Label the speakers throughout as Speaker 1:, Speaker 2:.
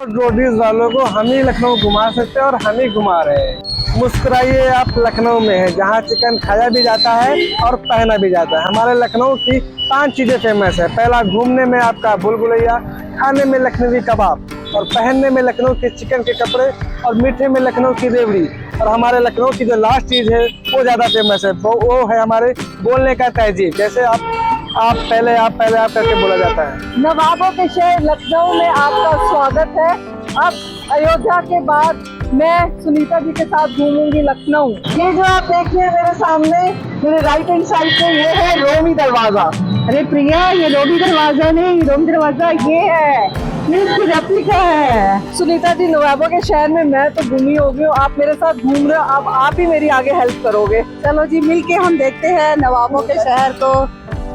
Speaker 1: Roadies वालों को हम ही लखनऊ घुमा सकते हैं और हम ही घुमा रहे हैं। मुस्कुराइए, आप लखनऊ में है जहाँ चिकन खाया भी जाता है और पहना भी जाता है। हमारे लखनऊ की 5 चीजें फेमस है। पहला, घूमने में आपका भूल भुलैया, खाने में लखनवी कबाब, और पहनने में लखनऊ के चिकन के कपड़े, और मीठे में लखनऊ की रेवड़ी। और हमारे लखनऊ की जो लास्ट चीज है वो ज्यादा फेमस है, वो है हमारे बोलने का तहजीब। जैसे आप पहले करके बोला जाता है।
Speaker 2: नवाबों के शहर लखनऊ में आपका स्वागत है। अब अयोध्या के बाद मैं सुनीता जी के साथ घूमूंगी लखनऊ। ये जो आप देख रहे हैं मेरे सामने, मेरे राइट हैंड साइड पे, ये है रोमी दरवाजा। अरे प्रिया, ये रोमी दरवाजा नहीं, रोमी दरवाजा ये है, ये इसकी रेप्लिका है। सुनीता जी, नवाबों के शहर में मैं तो घूमी हो गई हूँ, आप मेरे साथ घूम रहे हो, अब आप ही मेरी आगे हेल्प करोगे। चलो जी, मिलके हम देखते हैं नवाबों के शहर को,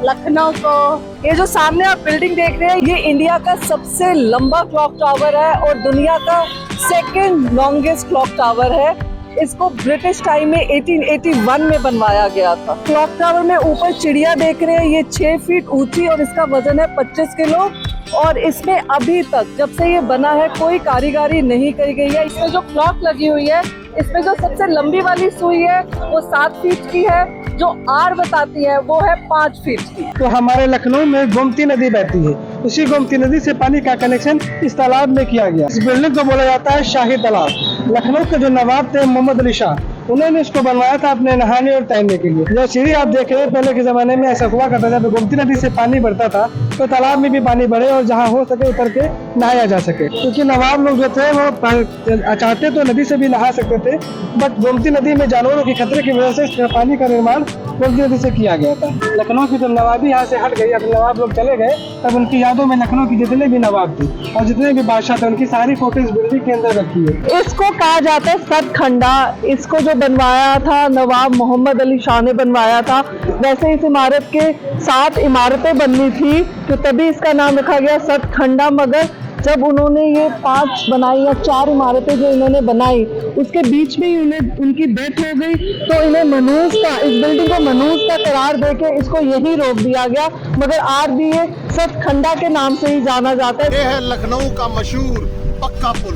Speaker 2: लखनऊ को। ये जो सामने आप बिल्डिंग देख रहे हैं, ये इंडिया का सबसे लंबा क्लॉक टावर है और दुनिया का सेकंड लॉन्गेस्ट क्लॉक टावर है। इसको ब्रिटिश टाइम में 1881 में बनवाया गया था। क्लॉक टावर में ऊपर चिड़िया देख रहे हैं, ये 6 फीट ऊंची और इसका वजन है 25 किलो। और इसमें अभी तक जब से ये बना है कोई कारीगरी नहीं करी गई है। इसमें जो क्लॉक लगी हुई है, इसमें जो सबसे लंबी वाली सुई है वो 7 फीट की है, जो आर बताती है वो है 5 फीट की।
Speaker 1: तो हमारे लखनऊ में गोमती नदी बहती है, उसी गोमती नदी से पानी का कनेक्शन इस तालाब में किया गया। इस बिल्डिंग को बोला जाता है शाही तालाब। लखनऊ के जो नवाब थे मोहम्मद अली शाह, उन्होंने इसको बनवाया था अपने नहाने और तैरने के लिए। जो सीढ़ी आप देख रहे हैं, पहले के जमाने में ऐसा हुआ करता था, जब गोमती नदी से पानी बढ़ता था तो तालाब में भी पानी बढ़े और जहाँ हो सके उतर के नहाया जा सके। क्योंकि नवाब लोग जो थे वो चाहते तो नदी से भी नहा सकते थे, बट गोमती नदी में जानवरों के खतरे की वजह से पानी का निर्माण गोमती नदी से किया गया था। लखनऊ की जब नवाबी यहाँ से हट गई, अब नवाब लोग चले गए, तब उनकी यादों में लखनऊ की जितने भी नवाब थे और जितने भी बादशाह थे, उनकी सारी फोटो इस बिल्डिंग के अंदर रखी है।
Speaker 2: इसको कहा जाता है सतखंडा। इसको जो बनवाया था नवाब मोहम्मद अली शाह ने बनवाया था। वैसे इस इमारत के 7 इमारतें बननी थी, तो तभी इसका नाम रखा गया सतखंडा। मगर जब उन्होंने ये 5 बनाई या 4 इमारतें जो इन्होंने बनाई, उसके बीच में ही उनकी डेथ हो गई, तो इन्हें मनहूस का, इस बिल्डिंग को मनहूस का करार देके इसको यही रोक दिया गया। मगर आज भी ये सतखंडा के नाम से ही जाना जाता है।
Speaker 3: ये है लखनऊ का मशहूर पक्का पुल।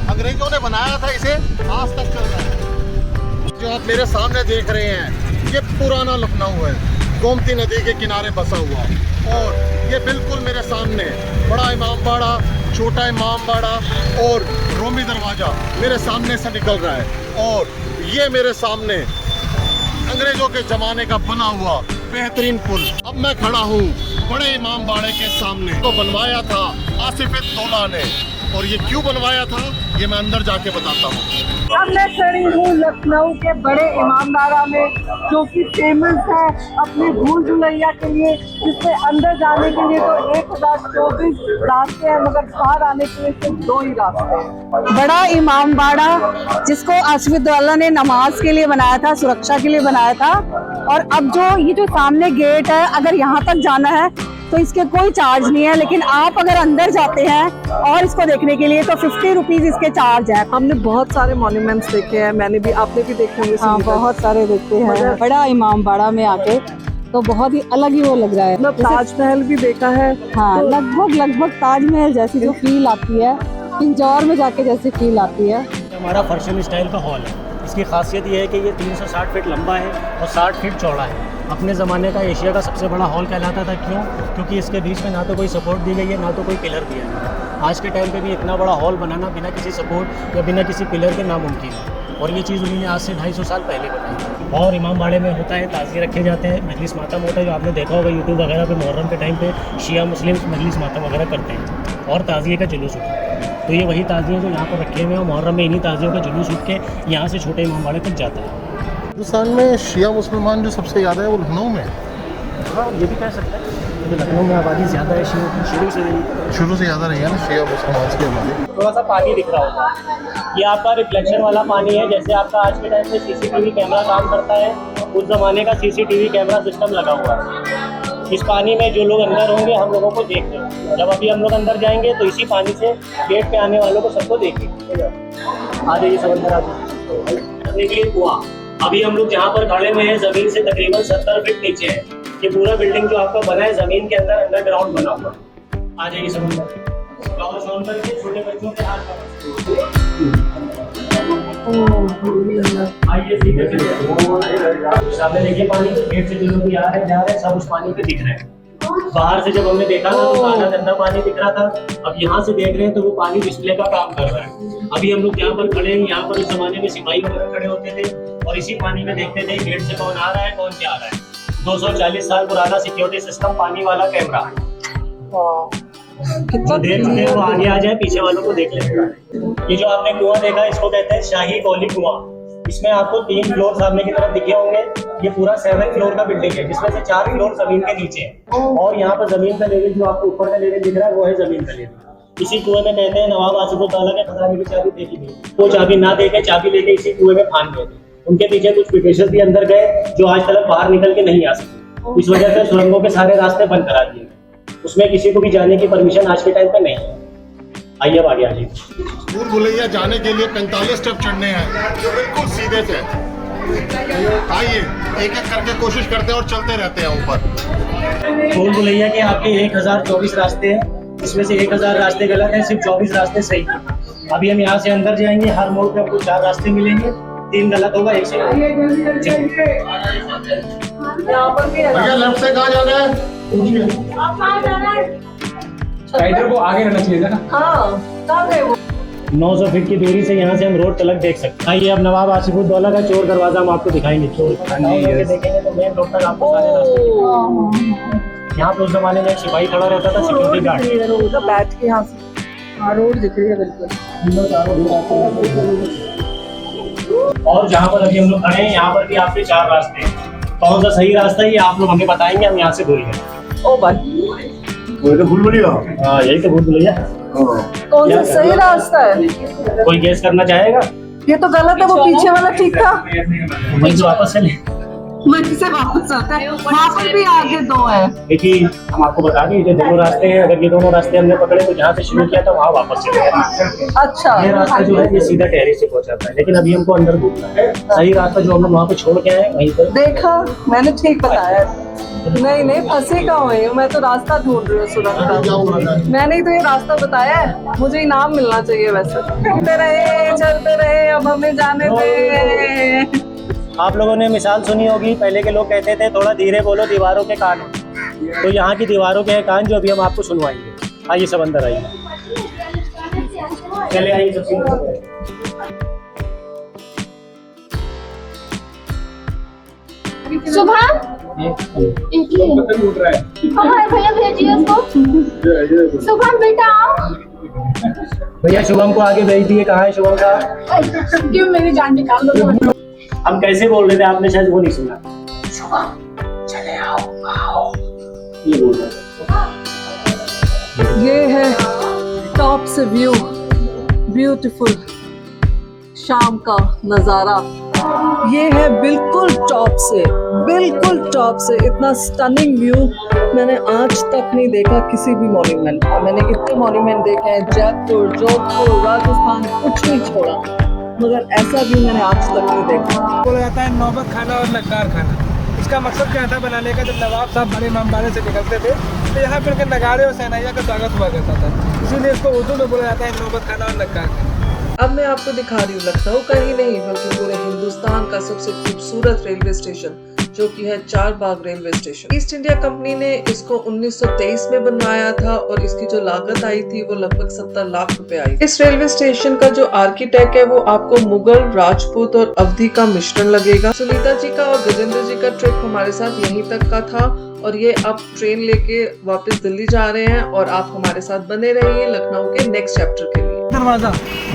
Speaker 3: अंग्रेजों ने बनाया था, इसे आज तक चल रहा है। जो आप मेरे सामने देख रहे हैं, ये पुराना लखनऊ है, गोमती नदी के किनारे बसा हुआ। और ये बिल्कुल मेरे सामने बड़ा इमामबाड़ा, छोटा इमामबाड़ा और रोमी दरवाजा मेरे सामने से निकल रहा है। और ये मेरे सामने अंग्रेजों के ज़माने का बना हुआ बेहतरीन पुल। अब मैं खड़ा हूँ बड़े इमामबाड़े के सामने। तो बनवाया था आसिफ-उद-दौला ने, और ये क्यों बनवाया था ये मैं अंदर जाके बताता हूँ।
Speaker 2: अब मैं खड़ी हूँ लखनऊ के बड़े इमामबाड़ा में, जो कि फेमस है अपने भूल भुलैया के लिए, जिससे अंदर जाने के लिए तो 1024 रास्ते हैं, मगर बाहर आने के लिए सिर्फ 2 ही रास्ते हैं।
Speaker 4: बड़ा इमामबाड़ा, जिसको आसिफ-उद-दौला ने नमाज के लिए बनाया था, सुरक्षा के लिए बनाया था। और अब ये जो सामने गेट है, अगर यहाँ तक जाना है तो इसके कोई चार्ज नहीं है, लेकिन आप अगर अंदर जाते हैं और इसको देखने के लिए तो 50 रुपीज इसके चार्ज है।
Speaker 2: हमने बहुत सारे मॉन्यूमेंट्स देखे हैं, आपने भी देखे होंगे।
Speaker 4: हाँ, बहुत सारे देखते हैं। बड़ा इमामबाड़ा में आके तो बहुत ही अलग ही वो लग रहा है।
Speaker 2: मतलब ताजमहल भी देखा है।
Speaker 4: हाँ, तो लगभग ताजमहल जैसी जो फील आती है, इंदौर में जाके जैसी फील आती है।
Speaker 5: हमारा फर्शन स्टाइल का हॉल है। इसकी खासियत ये है कि ये 360 फीट लंबा है और 60 फीट चौड़ा है। अपने ज़माने का एशिया का सबसे बड़ा हॉल कहलाता था। क्यों? क्योंकि इसके बीच में ना तो कोई सपोर्ट दी गई है, ना तो कोई पिलर दिया है। आज के टाइम पे भी इतना बड़ा हॉल बनाना बिना किसी सपोर्ट या बिना किसी पिलर के नामुमकिन है। और ये चीज़ उन्होंने आज से 250 साल पहले बनाई। और इमामबाड़े में होता है, ताज़िए रखे जाते हैं, मजलिस मातम होता है, जो आपने देखा होगा यूट्यूब वगैरह पे मुहर्रम के टाइम पे शिया मुस्लिम मजलिस मातम वगैरह करते हैं। और ताज़िए का जुलूस होता है। तो ये वही ताज़िए जो यहाँ पर रखे हुए हैं, मुहर्रम में इन्हीं ताज़ियों का जुलूस उठ के यहाँ से छोटे इमामबाड़े तक जाता है।
Speaker 3: हिंदुस्तान में शिया मुसलमान जो सबसे ज़्यादा है वो लखनऊ में है।
Speaker 5: हाँ, ये भी कह सकते हैं, क्योंकि लखनऊ में आबादी ज़्यादा है, शुरू से ज़्यादा रही है ना शिया मुसलमान की आबादी। थोड़ा सा पानी दिख रहा होगा, ये आपका रिफ्लेक्शन वाला पानी है। जैसे आपका आज के टाइम में CCTV कैमरा काम करता है, उस ज़माने का CCTV कैमरा सिस्टम लगा हुआ है। इस पानी में जो लोग अंदर होंगे हम लोगों को देख रहे हैं। जब अभी हम लोग अंदर जाएंगे तो इसी पानी से गेट पे आने वालों को सबको देखेंगे। आ जाइए समंदर, आ जाइए। कुआं अभी हम लोग जहाँ पर खड़े हुए हैं, जमीन से तकरीबन 70 फीट नीचे है। ये पूरा बिल्डिंग जो आपका बना है जमीन के अंदर अंडरग्राउंड बना हुआ है। आ जाइए समंदर। टॉर्च ऑन करके छोटे बच्चों के हाथ पकड़। आइए सीधे चलिए। सामने देखिए पानी गेट से जो लोग आ रहे हैं जा रहे हैं सब उस पानी पे दिख रहे हैं। बाहर से जब हमने देखा था तो काला गंदा पानी दिख रहा था। अब यहाँ से देख रहे हैं तो वो पानी डिस्प्ले का काम कर रहा है। अभी हम लोग यहाँ पर खड़े हैं, यहाँ पर उस जमाने में सिपाही वगैरह खड़े होते थे और इसी पानी में देखते थे गेट से कौन आ रहा है कौन जा रहा है। 240 साल पुराना सिक्योरिटी सिस्टम, पानी वाला कैमरा।
Speaker 2: कितना
Speaker 5: देख सकते हैं वो आगे आ जाए, पीछे वालों को देख लेंगे। ये जो आपने कुआं देखा इसको कहते हैं शाही कोली कुआं। इसमें आपको 3 फ्लोर सामने की तरफ दिखे होंगे। ये पूरा 7 फ्लोर का बिल्डिंग है जिसमें से 4 फ्लोर जमीन के नीचे है और यहाँ पर जमीन का लेवल जो आपको ऊपर का लेवल दिख रहा है वो है जमीन का लेवल। इसी कुएं में कहते हैं नवाब आसिफुद्दौला के खजाने की चाबी देखी गई। वो चाबी ना देके चाबी लेके इसी कुएं में फान गए थे। उनके पीछे कुछ ब्रिटिशर्स भी अंदर गए जो आज तक बाहर निकल के नहीं आ सके। इस वजह से सुरंगों के सारे रास्ते बंद करा दिए गए। उसमें किसी को भी जाने की परमिशन आज के टाइम पे नहीं है। आइए अब आगे आ जाइए।
Speaker 3: भूल भुलैया जाने के लिए 45 स्टेप चढ़ने हैं जो बिल्कुल सीधे थे। आइए एक एक करके कोशिश करते हैं और चलते रहते हैं ऊपर।
Speaker 5: भूल भुलैया के आपके 1024 रास्ते हैं, इसमें से 1000 रास्ते गलत हैं, सिर्फ 24 रास्ते सही हैं। अभी हम यहाँ से अंदर जाएंगे, हर मोड़ पे आपको 4 रास्ते मिलेंगे, 3 गलत होगा, 1 सही।
Speaker 2: यहाँ पर भी है।
Speaker 3: भैया लेफ्ट से कहाँ जाना है?
Speaker 1: राइडर को आगे रहना चाहिए ना।
Speaker 2: हाँ, कहाँ गए वो?
Speaker 5: 900 फीट की दूरी से यहाँ से हम रोड तलक देख सकते हैं। आइए अब नवाब आसिफुद्दौला का चोर दरवाजा हम आपको दिखाएंगे। चोर देखेंगे तो मेन रोड तक आपको सारे रास्ते। यहाँ पे उस जमाने में एक सिपाही खड़ा रहता था, सिक्योरिटी गार्ड।
Speaker 2: बैठ के यहाँ से रोड दिख रही है बिल्कुल।
Speaker 5: और जहाँ पर अभी हम लोग खड़े हैं यहाँ पर भी आपके 4 रास्ते हैं। कौन सा सही रास्ता है ये आप लोग हमें बताएंगे, हम यहाँ से भूल गए।
Speaker 2: ओ भाई,
Speaker 3: वो तो भूल भुलैया।
Speaker 5: हाँ यही तो भूल भुलैया।
Speaker 2: कौन सा सही रास्ता है?
Speaker 5: कोई गेस करना चाहेगा?
Speaker 2: ये तो गलत है, वो पीछे वाला ठीक था।
Speaker 5: वहीं से वापस चले।
Speaker 2: वहीं से वापस आता है। वहाँ पर भी आगे 2 है।
Speaker 5: देखिए हम आपको बता दें ये 2 रास्ते हैं। अगर ये दोनों रास्ते हमने पकड़े तो जहाँ से शुरू किया था वहाँ वापस चले गए।
Speaker 2: अच्छा,
Speaker 5: ये रास्ता जो है ये सीधा टेरेस से पहुँचाता है, लेकिन अभी हमको अंदर घूमना है। सही रास्ता जो हम लोग वहाँ पे छोड़ के आए वहीं पर।
Speaker 2: देखा, मैंने ठीक बताया। नहीं फंसी कहाँ हुई हूँ मैं, तो रास्ता ढूंढ रही हूँ सुरंग का। मैंने ही तो ये रास्ता बताया है, मुझे इनाम मिलना चाहिए। वैसे चलते रहे अब हमें जाने दे।
Speaker 5: आप लोगों ने मिसाल सुनी होगी, पहले के लोग कहते थे थोड़ा धीरे बोलो दीवारों के कान हैं। तो यहाँ की दीवारों के कान जो अभी हम आपको सुनवाएंगे। आइए सब अंदर आइए, चले आइए सब।
Speaker 6: सुबह हमारे भैया भेजिए उसको। सुबह बेटा आओ।
Speaker 5: भैया शुभम को आगे भेज दिए। कहाँ है शुभम का?
Speaker 6: क्यों मेरी जान निकाल दो।
Speaker 5: हम कैसे बोल रहे थे आपने शायद वो नहीं सुना।
Speaker 6: चले आओ।
Speaker 5: ये बोल रहे थे।
Speaker 2: ये है टॉप से व्यू, ब्यूटीफुल शाम का नजारा। ये है बिल्कुल टॉप से इतना स्टनिंग व्यू मैंने आज तक नहीं देखा किसी भी मॉन्यूमेंट का। मैंने इतने मॉन्यूमेंट देखे हैं, जयपुर, जोधपुर, राजस्थान, कुछ नहीं छोड़ा, मगर ऐसा व्यू मैंने आज तक नहीं देखा।
Speaker 1: बोला जाता है नौबत खाना और नगार खाना। इसका मकसद क्या था बनाने का? जब नवाब साहब बड़े इमामबाड़े से निकलते थे तो यहाँ पर उनके नगाड़े और सहनाइया का स्वागत हुआ करता था, इसीलिए इसको उर्दू में बोला जाता है नौबत खाना और नगार खाना। अब मैं आपको दिखा रही हूँ लखनऊ का ही नहीं बल्कि पूरे हिंदुस्तान का सबसे खूबसूरत रेलवे स्टेशन, जो कि है Charbagh railway station. East India company ने इसको 1923 में बनवाया था और इसकी जो लागत आई थी वो लगभग 70 लाख रुपए आई। इस रेलवे स्टेशन का जो आर्किटेक्ट है वो आपको मुगल, राजपूत और अवधी का मिश्रण लगेगा। सुनीता जी का और गजेंद्र जी का ट्रिप हमारे साथ यहीं तक का था और ये अब ट्रेन लेके वापस दिल्ली जा रहे हैं और आप हमारे साथ बने रहिए लखनऊ के नेक्स्ट चैप्टर के लिए। दरवाजा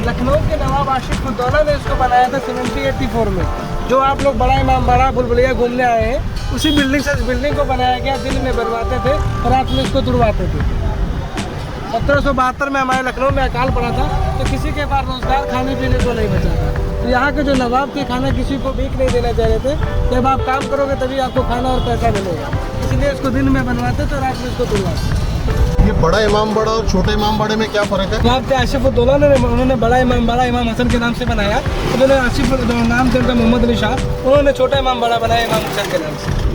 Speaker 1: लखनऊ के नवाब आसिफुद्दौला ने इसको बनाया था 1784 में। जो आप लोग बड़ा इमामबाड़ा भूल भुलैया घूमने आए हैं, उसी बिल्डिंग से इस बिल्डिंग को बनाया गया। दिन में बनवाते थे, रात में इसको तुड़वाते थे। 1772 में हमारे लखनऊ में अकाल पड़ा था तो किसी के पास रोजगार खाने पीने को नहीं बचा था। तो यहाँ के जो नवाब थे खाना किसी को भीख नहीं देना चाह रहे थे। जब आप काम करोगे तभी आपको खाना और पैसा मिलेगा, इसलिए इसको दिन में बनवाते तो रात में इसको तुड़वाते।
Speaker 3: ये बड़ा इमामबाड़ा और छोटे इमामबाड़े में क्या फर्क है?
Speaker 1: नवाब आसिफुद्दौला ने उन्होंने बड़ा इमामबाड़ा इमाम हसन के नाम से बनाया, उन्होंने आसिफ नाम थे उनका मोहम्मद अली शाह, उन्होंने छोटा इमामबाड़ा बनाया इमाम हुसैन के नाम से।